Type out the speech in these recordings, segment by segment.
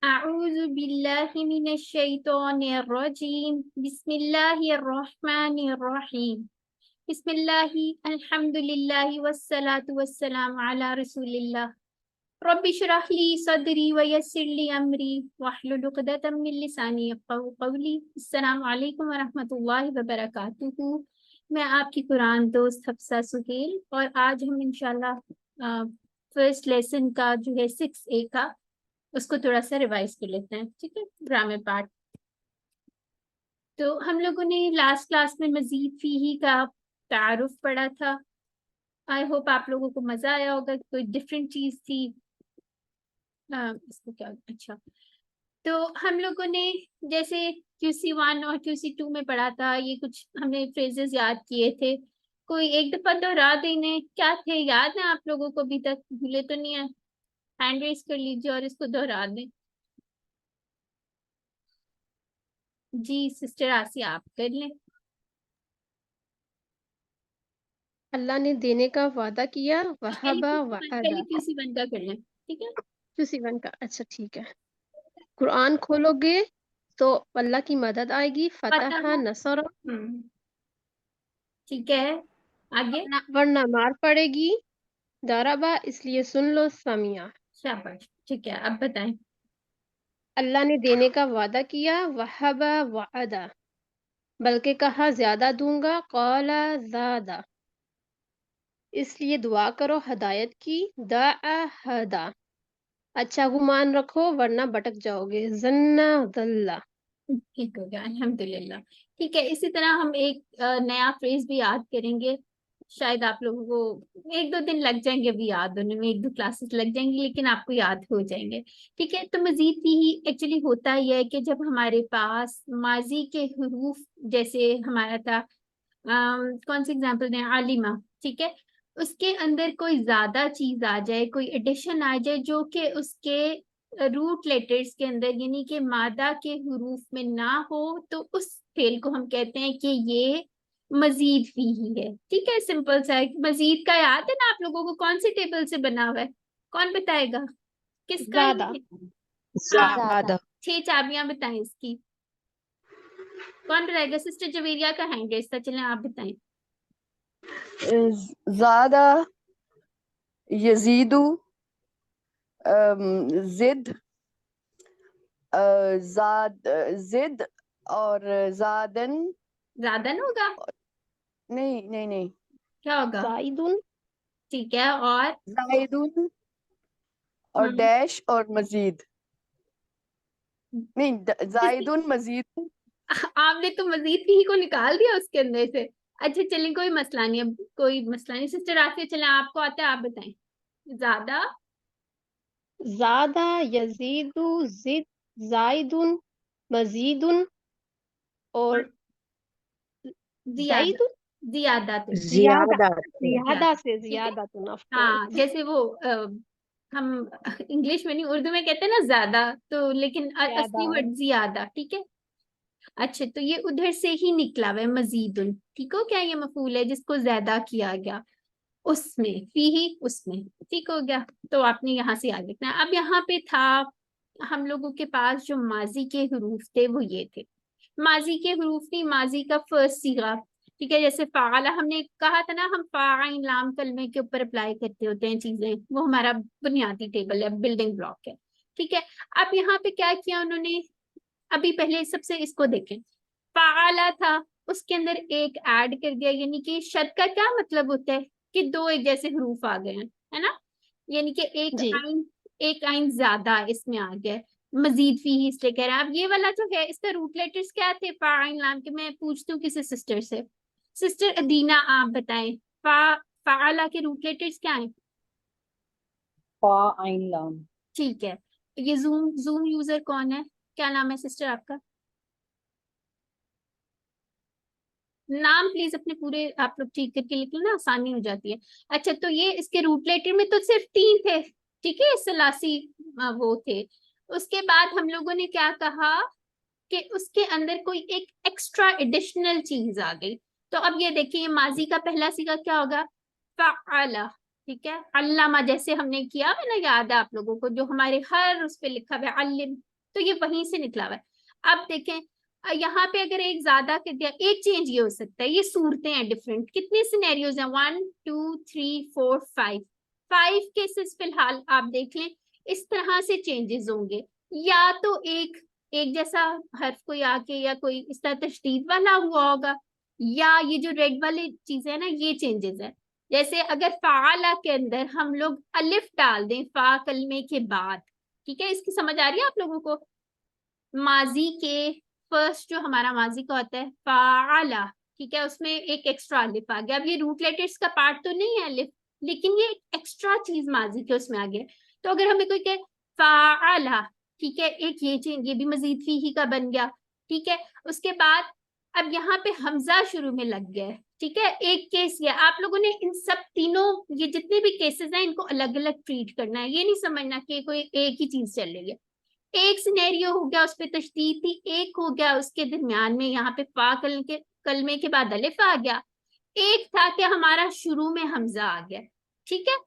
अऊज़ु बिल्लाहि मिनश शैतानिर रजीम बिस्मिल्लाहिर रहमानिर रहीम बिस्मिल्लाहि अल्हम्दुलिल्लाहि वस्सलातु वस्सलामु अला रसूलिल्लाह रब्बि इश्रह ली सदरी व यस्सिर ली अमरी वहलुल उक़दतम मिन लिसानी यफ़क़हू क़ौली। अस्सलामु अलैकुम व रहमतुल्लाहि व बरकातुहू। मैं आपकी कुरान दोस्त हफ्सा सुहेल और आज हम इंशाल्लाह फर्स्ट लेसन का जो है 6A का उसको थोड़ा सा रिवाइज कर लेते हैं। ठीक है, ग्रामर पार्ट। तो हम लोगों ने लास्ट क्लास में मजीद फीही का तारुफ पढ़ा था। आई होप आप लोगों को मजा आया होगा, कोई डिफरेंट चीज थी। इसको क्या, अच्छा, तो हम लोगों ने जैसे QC1 और QC2 में पढ़ा था, ये कुछ हमने फ्रेजेस याद किए थे। कोई एक दफा दोहरा देने, क्या थे याद है आप लोगों को? अभी तक भूले तो नहीं है? हैंड रेस कर लीजिए और इसको दोहरा दें। जी सिस्टर आसिया, आप कर लें। अल्लाह ने देने का वादा किया, पहले वहबा पहले वअदा। QC1 का कर लें, ठीक है। QC1 का, अच्छा ठीक है। कुरान खोलोगे तो अल्लाह की मदद आएगी, पता फतह है। नसर। ठीक है, आगे। वरना मार पड़ेगी, दरबा इसलिए सुन लो समिया। शाबाश, ठीक है, अब बताएं। अल्लाह ने देने का वादा किया, वहबा वअदा, बल्कि कहा ज्यादा दूंगा, कौला ज़ादा, इसलिए दुआ करो हदायत की, दाआ हदा, अच्छा गुमान रखो वरना भटक जाओगे, जन्ना दल्ला। ठीक हो गया, अल्हम्दुलिल्लाह। ठीक है, इसी तरह हम एक नया फ्रेज भी याद करेंगे। शायद आप लोगों को एक दो दिन लग जाएंगे अभी याद होने में, एक दो क्लासेस लग जाएंगी, लेकिन आपको याद हो जाएंगे। ठीक है, तो मजीद भी ही एक्चुअली होता यह है कि जब हमारे पास माजी के हरूफ, जैसे हमारा था कौन सी एग्जाम्पल दें, आलिमा, ठीक है, उसके अंदर कोई ज्यादा चीज आ जाए, कोई एडिशन आ जाए जो कि उसके रूट लेटर्स के अंदर यानी कि मादा के हरूफ में ना हो, तो उस फेल को हम कहते हैं कि ये मजीद फीही है। ठीक है, सिंपल सा है। मजीद का याद है ना आप लोगों को? कौन सी टेबल से बना हुआ है? कौन बताएगा? किसका है ज्यादा। ये? हाँ, ज्यादा। 6 चाबियां बताएं इसकी। कौन बताएगा? सिस्टर जवेरिया का हैंड रेस था, चलें आप बताएं। ज्यादा, यजीदु, जिद, जिद और जादन। ज्यादा ना होगा? नहीं नहीं नहीं, क्या होगा? जाइदुन। ठीक है, और? जायदुन और हम्म, डैश और मजीद। नहीं, जिसकी जायदुन मजीद। आपने तो मजीद ही को निकाल दिया उसके अंदर से। अच्छा चलिए, कोई मसला नहीं, अब कोई मसला नहीं। सिस्टर आसिया, चलें, आपको आता है, आप बताएं। ज्यादा, ज्यादा, यजीदु, जिद, जाइदुन, मजीदुन और और जियादा। जाइदुन। जियादा तो ज्यादा। ज्यादा। ज्यादा ज्यादा, से ठीक है। ज्यादा, ऑफ हाँ, कोर्स। जैसे वो हम इंग्लिश में नहीं, उर्दू में कहते हैं ना ज्यादा, तो लेकिन ज्यादा। असली वर्ड जियादा, ठीक है। अच्छा, तो ये उधर से ही निकला हुआ है, मजीदुन। ठीक हो, क्या ये मफूल है जिसको ज्यादा किया गया? उसमें फीही, उसमें। ठीक हो गया। तो आपने यहाँ से याद रखना है। अब यहाँ पे था हम लोगों के पास जो माजी के हरूफ थे वो ये थे। माजी के हरूफ नहीं, माजी का फर्स्ट सीगा। ठीक है, जैसे फाला हमने कहा था ना, हम फाइन लाम कलमे के ऊपर अप्लाई करते होते हैं चीजें, वो हमारा बुनियादी टेबल है, बिल्डिंग ब्लॉक है। ठीक है, अब यहाँ पे क्या किया उन्होंने? अभी पहले सबसे इसको देखें। फाला था, उसके अंदर एक ऐड कर दिया, यानी कि शद का क्या मतलब होता है कि दो एक जैसे हरूफ आ गए हैं, है ना? यानी कि जी। एक आइन ज्यादा इसमें आ गया है। मजीद फी ही इसलिए कह रहे हैं। अब ये वाला जो है, इसका रूट लेटर्स क्या थे? फा आइन लाम के। मैं पूछती हूँ किसी सिस्टर से, सिस्टर अदीना आप बताएं, फाला के रूट लेटर्स क्या है? फा आइन लाम। ठीक है, ये जूम जूम यूजर कौन है? क्या नाम है सिस्टर आपका? नाम प्लीज अपने पूरे आप लोग ठीक करके लिख लो ना, आसानी हो जाती है। अच्छा, तो ये इसके रूट लेटर में तो सिर्फ 3 थे। ठीक है, सलासी वो थे। उसके बाद हम लोगों ने क्या कहा कि उसके अंदर कोई एक एक्स्ट्रा एडिशनल चीज आ गई। तो अब ये देखिए, ये माजी का पहला सीगा क्या होगा? फ़अला। ठीक है, अल्लामा जैसे हमने किया है ना, याद है आप लोगों को? जो हमारे हर उस पे लिखा हुआ है, अल्लिम। तो ये वहीं से निकला हुआ है। अब देखें यहाँ पे अगर एक ज्यादा कर दिया, एक चेंज ये हो सकता है, ये सूरतें हैं डिफरेंट, कितने सिनेरियोज हैं, 1 2 3 4 5 केसेस फिलहाल आप देख लें, इस तरह से चेंजेस होंगे। या तो एक जैसा हर्फ कोई आके या कोई इस तरह तशदीद वाला हुआ होगा, या ये जो रेड वाली चीजें है ना ये चेंजेस है। जैसे अगर फाला के अंदर हम लोग अलिफ डाल दें फा कलमे के बाद, ठीक है, इसकी समझ आ रही है आप लोगों को? माजी के फर्स्ट जो हमारा माजी का होता है फाला, ठीक है, उसमें एक एक्स्ट्रा अलिफ आ गया। अब ये रूट लेटर्स का पार्ट तो नहीं है अलिफ, लेकिन ये एक्स्ट्रा चीज माजी के उसमें आ गया। तो अगर हमें कोई कहे फाला, ठीक है, एक ये चेंज, ये भी मजीद फी ही का बन गया, ठीक है। उसके बाद अब यहाँ पे हमजा शुरू में लग गया है, ठीक है, एक केस ये। आप लोगों ने इन सब तीनों, ये जितने भी केसेस हैं, इनको अलग अलग ट्रीट करना है, ये नहीं समझना कि कोई एक ही चीज चल रही है। एक सिनेरियो हो गया उस पर तशदीद थी, एक हो गया उसके दरमियान में यहाँ पे फा कलमे के बाद अलिफ आ गया, एक था कि हमारा शुरू में हमजा आ गया, ठीक है,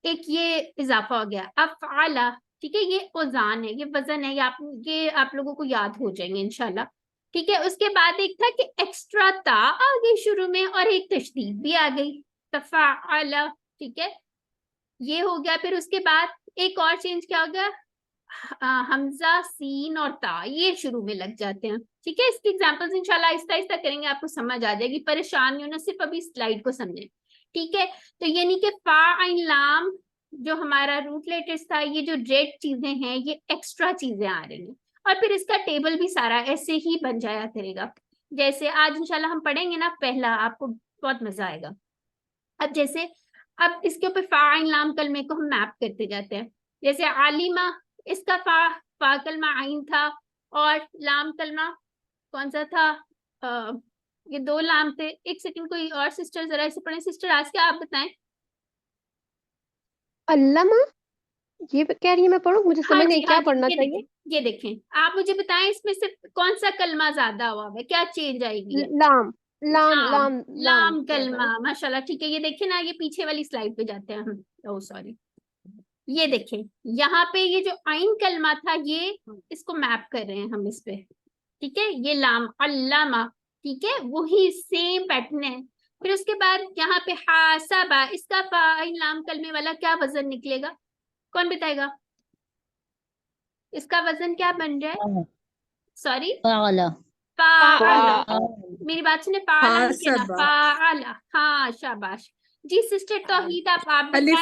एक ये इजाफा हो गया। अब फाला, ठीक है, ये औजान है, ये वजन है, ये आप लोगों को याद हो जाएंगे इंशाल्लाह, ठीक है। उसके बाद एक था कि एक्स्ट्रा ता आ गई शुरू में और एक तशदीद भी आ गई, तफाला, ठीक है, ये हो गया। फिर उसके बाद एक और चेंज क्या हो गया, हमजा सीन और ता ये शुरू में लग जाते हैं, ठीक है। इसकी एग्जांपल्स इंशाल्लाह आहिस्ता आहिस्ता करेंगे, आपको समझ आ जाएगी, परेशान नहीं होना, सिर्फ अभी स्लाइड को समझे, ठीक है। तो यानी कि फा आइन लाम जो हमारा रूट लेटर्स था, ये जो रेड चीजें हैं ये एक्स्ट्रा चीजें आ रही हैं, और फिर इसका टेबल भी सारा ऐसे ही बन जाया करेगा। जैसे आज इंशाल्लाह हम पढ़ेंगे ना पहला, आपको बहुत मजा आएगा। अब जैसे अब इसके ऊपर फा आइन लाम कलमे को हम मैप करते जाते हैं। जैसे आलिमा, इसका फा कलमा आइन था, और लाम कलमा कौन सा था, ये दो लाम थे। एक सेकंड, कोई और सिस्टर जरा इसे पढ़े, सिस्टर आज क्या आप बताएं। अल्लामा, ये कह रही है मैं पढ़ूं? मुझे समझ नहीं, हाँ क्या जी, पढ़ना ये चाहिए? देखें, ये देखें, आप मुझे बताएं इसमें से कौन सा कलमा ज्यादा हुआ है, क्या चेंज आएगी है? लाम लाम लाम, लाम लाम लाम ज्यादा कलमा, है। माशाल्लाह, ठीक है। ये देखें ना, ये पीछे वाली स्लाइड पे जाते हैं हम, ओ सॉरी, ये देखें यहाँ पे ये जो आइन कलमा था, ये इसको मैप कर रहे हैं हम इस पे, ठीक है, ये लाम अल्लामा, ठीक है, वही सेम पैटर्न है। फिर उसके बाद यहाँ पे हासाबा, इसका फा आइन लाम कलमे वाला क्या वजन निकलेगा, कौन बताएगा? इसका वजन क्या बन रहा है? सॉरी, फाला फाला, फाअल। मेरी बात सुने, फाला नहीं कहना, हासबा फाला, हाँ शाबाश जी। सिस्टर तौहीद आप अलिफ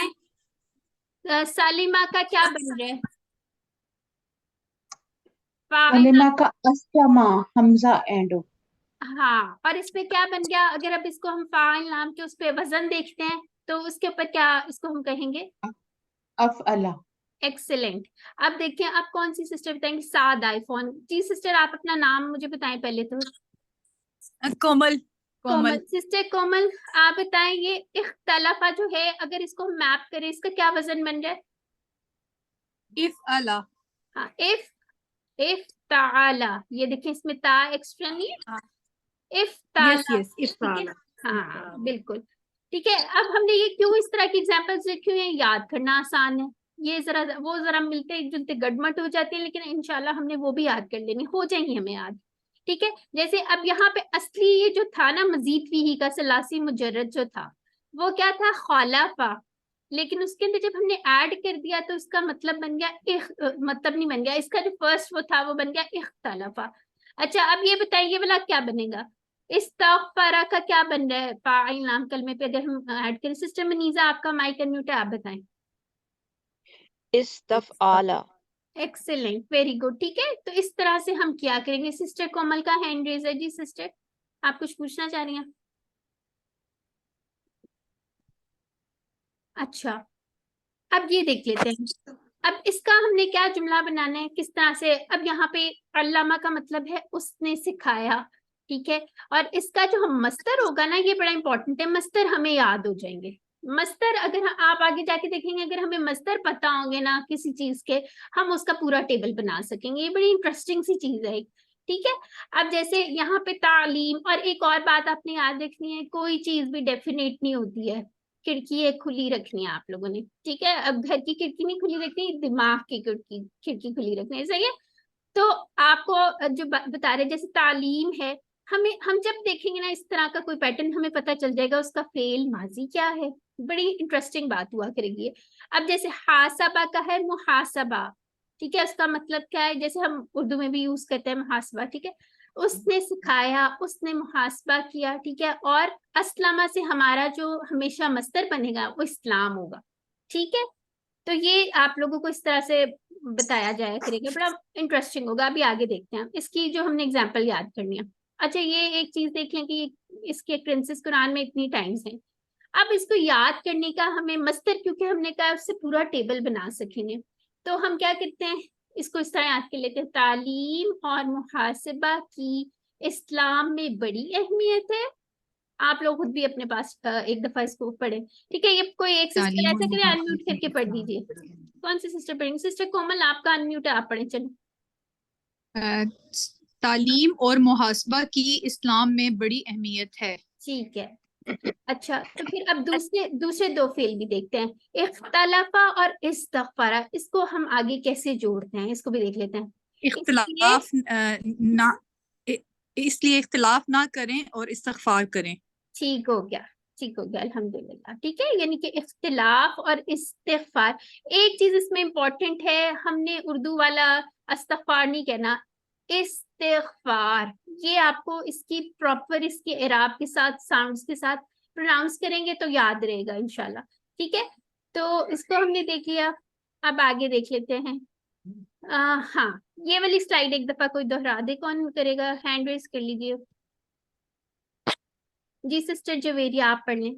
बताएं, सालिमा का क्या बन रहा है? फा कलिमा का अस्मा हमजा एंड हाँ, और इस पे क्या बन गया? अगर अब इसको हम फाइल नाम के उस पे वजन देखते हैं तो उसके ऊपर क्या इसको हम कहेंगे? अफअला। एक्सेलेंट। अब देखिए, आप कौन सी सिस्टर बताएंगे? साद आईफोन जी। सिस्टर आप अपना नाम मुझे बताएं पहले तो। कोमल। कोमल, सिस्टर कोमल आप बताएं, ये इख्तलाफा जो है अगर इसको हम मैप करें, इसका क्या वजन बन रहा है? इफ अला। हाँ, इफ ताला, ये देखिए इसमें ता एक्स्ट्रा नहीं है, इफ ताला, यस इफ ठीक है, अला। हाँ बिल्कुल, ठीक है। अब हमने ये क्यों इस तरह की एग्जांपल्स लिखी हैं, याद करना आसान है, ये जरा वो जरा मिलते जुलते गड़मट हो जाती है, लेकिन इंशाल्लाह हमने वो भी याद कर लेनी, हो जाएंगी हमें याद, ठीक है। जैसे अब यहाँ पे असली ये जो था ना, मजीद फीही का सलासी मुजर्रद जो था, वो क्या था? खलाफा, लेकिन उसके अंदर जब हमने ऐड कर दिया तो उसका मतलब बन गया मतलब नहीं बन गया, इसका जो फर्स्ट वो था वो बन गया इख्तलाफा। अच्छा, अब ये बताइए, ये वाला क्या बनेगा? इस्तगफरा का क्या बन रहा है? फाइल नाम कलमे पे अगर हम ऐड करें। सिस्टर मनीजा आपका माइक अनम्यूट है, आप बताएं। इस्तफआला। एक्सेलेंट, वेरी गुड, ठीक है। तो इस तरह से हम क्या करेंगे। सिस्टर कोमल का हैंड रेज है जी। सिस्टर आप कुछ पूछना चाह रही हैं? अच्छा, अब ये देख लेते हैं, अब इसका हमने क्या जुमला बनाना है, किस तरह से। अब यहाँ पे अल्लामा का मतलब है उसने सिखाया, ठीक है। और इसका जो हम मस्तर होगा ना, ये बड़ा इंपॉर्टेंट है, मस्तर हमें याद हो जाएंगे। मस्तर अगर आप आगे जाके देखेंगे, अगर हमें मस्तर पता होंगे ना किसी चीज के, हम उसका पूरा टेबल बना सकेंगे। ये बड़ी इंटरेस्टिंग सी चीज है, ठीक है। अब जैसे यहाँ पे तालीम, और एक और बात आपने याद रखनी है, कोई चीज भी डेफिनेट नहीं होती है। खिड़की एक खुली रखनी है आप लोगों ने, ठीक है। अब घर की खिड़की नहीं खुली रखनी, दिमाग की खिड़की खुली रखनी है, सही है। तो आपको जो बता रहे जैसे तालीम है, हम जब देखेंगे ना इस तरह का कोई पैटर्न, हमें पता चल जाएगा उसका फेल माजी क्या है। बड़ी इंटरेस्टिंग बात हुआ करेगी। अब जैसे हासबा का है मुहासबा, ठीक है, उसका मतलब क्या है, जैसे हम उर्दू में भी यूज करते हैं मुहासबा, ठीक है, उसने सिखाया, उसने मुहासबा किया, ठीक है, और अस्लमा से हमारा जो हमेशा मस्तर बनेगा वो इस्लाम होगा, ठीक है। तो ये आप लोगों को इस तरह से बताया जाया करेगा, बड़ा इंटरेस्टिंग होगा। अभी आगे देखते हैं इसकी जो हमने एग्जाम्पल याद करनी है। अच्छा, ये एक चीज देखें कि इसके अक्रेंसेस कुरान में इतनी टाइम्स हैं। अब इसको याद करने का हमें मस्तर, क्योंकि हमने कहा उससे पूरा टेबल बना सकेंगे, तो हम क्या करते हैं, इसको इस तरह याद कर लेते हैं, तालीम और मुहासिबा की इस्लाम में बड़ी अहमियत है। आप लोग खुद भी अपने पास एक दफा इसको पढ़े, ठीक है। ये कोई एक सिस्टर तालीम और ऐसा करे, अनम्यूट मुहासिबा करके की पढ़ इस्लाम दीजिए। में बड़ी अहमियत। कौन सी सिस्टर पढ़ेंगे? सिस्टर कोमल, आपका अनम्यूट है, आप पढ़े, चलो। अ, तालीम और मुहासबा की इस्लाम में बड़ी अहमियत है। ठीक है। अच्छा, तो फिर अब दूसरे दूसरे दो फेल भी देखते हैं, इख्तलाफा और इस्तगफारा। इसको हम आगे कैसे जोड़ते हैं, इसको भी देख लेते हैं। इसलिए इख्तिलाफ ना इ- इसलिए इख्तिलाफ ना करें और इस्तगफार करें। ठीक हो गया, ठीक हो गया, अल्हम्दुलिल्लाह, ठीक है। यानी कि इख्तिलाफ और इस्तिगफार। एक चीज इसमें इंपॉर्टेंट है, हमने उर्दू वाला अस्तगफार नहीं कहना, इस्तिगफार। ये आपको इसकी प्रॉपर इसके इराब के साथ, साउंड्स के साथ प्रोनाउंस करेंगे तो याद रहेगा इंशाल्लाह, ठीक है। तो इसको हमने देख लिया, अब आगे देख लेते हैं। हाँ, ये वाली स्लाइड एक दफा कोई दोहरा दे, कौन करेगा, हैंड रेज कर लीजिए। जी सिस्टर जवेरिया, आप पढ़ लें।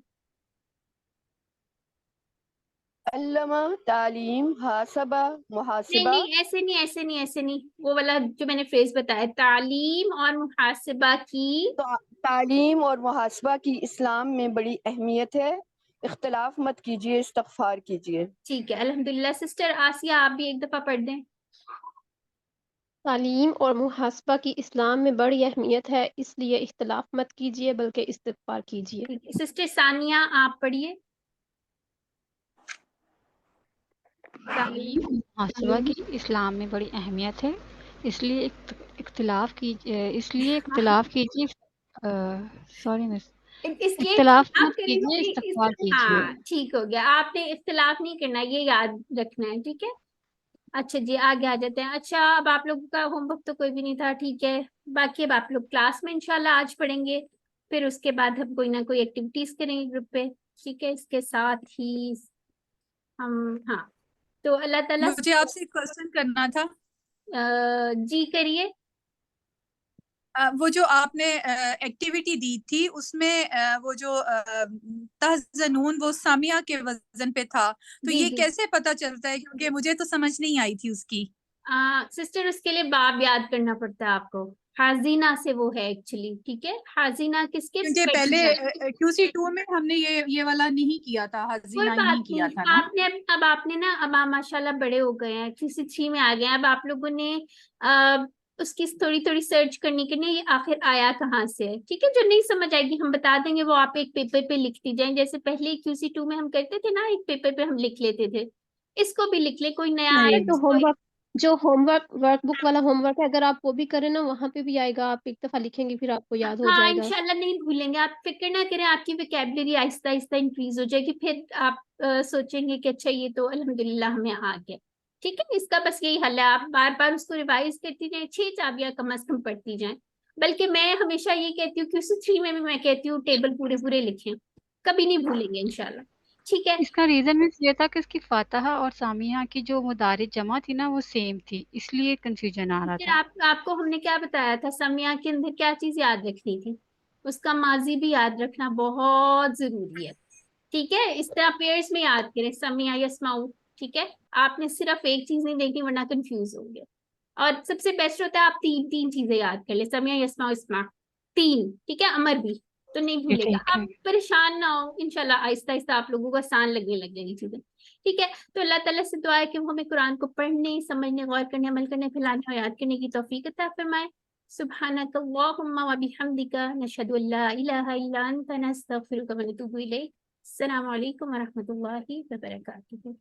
अल्लमा, तालीम, हासबा, नहीं मुहासिबा। नहीं, ऐसे नहीं, ऐसे नहीं, ऐसे नहीं, वो वाला जो मैंने फ्रेज बताया, तालीम और मुहासिबा की। तो तालीम और मुहासबा की इस्लाम में बड़ी अहमियत है। इख्तिलाफ मत कीजिए, इस्तगफार कीजिए। ठीक है, अल्हम्दुलिल्लाह। सिस्टर आसिया, आप भी एक दफा पढ़ दें। तालीम और मुहासबा की इस्लाम में बड़ी अहमियत है, इसलिए इख्तिलाफ मत कीजिए बल्कि इस्तिगफार कीजिए। ठीक है, सिस्टर सानिया, आप पढ़िए। तालीम मुहासबा की इस्लाम में बड़ी अहमियत है, इसलिए इख्तिलाफ कीजिए। सॉरी मिस, इसलिए इख्तिलाफ आप मत करेंगे कीजिए, कि इस्तगफार कीजिए। हाँ, ठीक हो गया, आपने इख्तिलाफ नहीं करना, ये याद रखना है, ठीक है। अच्छा जी, आगे आ जाते हैं। अच्छा, अब आप लोगों का होमवर्क तो कोई भी नहीं था, ठीक है। बाकी अब आप लोग क्लास में इंशाल्लाह आज पढ़ेंगे, फिर उसके बाद हम कोई ना कोई एक्टिविटीज करेंगे ग्रुप पे, ठीक है। इसके साथ ही हम, हाँ, तो अल्लाह ताला मुझे आपसे एक क्वेश्चन करना था। जी करिए। वो जो आपने एक्टिविटी दी थी उसमें वो जो तहज़नून वो सामिया के वजन पे था, तो जी ये जी, कैसे पता चलता है, क्योंकि मुझे तो समझ नहीं आई थी उसकी। सिस्टर उसके लिए बाब याद करना पड़ता है आपको। हाजीना से वो है एक्चुअली, ठीक है। हाजीना किसके क्योंकि पहले स्पेशल है। QC2 में हमने ये वाला नहीं किया था, कोई हजीना ही बात नहीं किया नहीं, था ना। आपने अब आपने ना, अब आप माशाल्लाह बड़े हो गए हैं, किसी 3 में आ गए हैं, अब आप लोगों ने आ, उसकी थोड़ी थोड़ी सर्च करनी कि नहीं ये आखिर आया कहाँ से है, ठीक है। जो नहीं समझ आएगी हम बता देंगे, वो आप एक पेपर पे लिखती जाएं, जैसे पहले QC2 में हम करते थे ना, एक पेपर पे हम लिख लेते थे। इसको भी लिख ले, कोई नया नहीं, आया तो इसको। होमवर्क वर्कबुक वाला होमवर्क है, अगर आप वो भी करें ना वहां पे भी आएगा, आप एक दफा लिखेंगे फिर आपको याद हो हाँ जाएगा। इंशाल्लाह नहीं भूलेंगे, आप फिक्र ना करें, आपकी वोकैबुलरी आहिस्ता आहिस्ता इंक्रीज हो जाएगी, फिर आप सोचेंगे कि अच्छा ये तो अल्हम्दुलिल्लाह हमें आ गया, ठीक है। इसका बस यही हल है, आप बार बार उसको रिवाइज करती जाएं, 6 चाबियां कम से कम पढ़ती जाएं। बल्कि मैं हमेशा ये कहती हूँ कि उसी 3 में भी मैं कहती हूँ टेबल पूरे पूरे लिखें, कभी नहीं भूलेंगे इंशाल्लाह, ठीक है। इसका रीजन मिस ये था कि इसकी फातहा और सामिया की जो मुदारिज जमा थी ना वो सेम थी, इसलिए कंफ्यूजन आ रहा फिर था। आपको हमने क्या बताया था, समिया के अंदर क्या चीज याद रखनी थी, उसका माजी भी याद रखना बहुत जरूरी है, ठीक है। इस तरह पेयर्स में याद करें, समिया यस्माऊ, ठीक है। आपने सिर्फ एक चीज नहीं देखनी वरना कंफ्यूज होंगे। और सबसे बेस्ट होता है आप तीन तीन चीजें याद कर ले, समिया यस्माऊ इस्मा, तीन, ठीक है। अमर भी तो नहीं ये भूलेगा, ठीक है। आप परेशान ना हो, इंशाल्लाह आहिस्ता आहिस्ता आप लोगों को आसान लगने लग जाएगी चीजें, ठीक है। तो अल्लाह ताला से दुआ है कि वो हमें कुरान को पढ़ने, समझने, गौर करने, अमल करने, फैलाने और याद करने की तौफीक अता फरमाए। सुब्हानक अल्लाहुम्मा व बिहम्दिका नशहदु अल्ला इलाहा इल्ला अंता नस्तगफिरुका व नतूबु इलैक। अस्सलामु अलैकुम व रहमतुल्लाहि व बरकातुहू।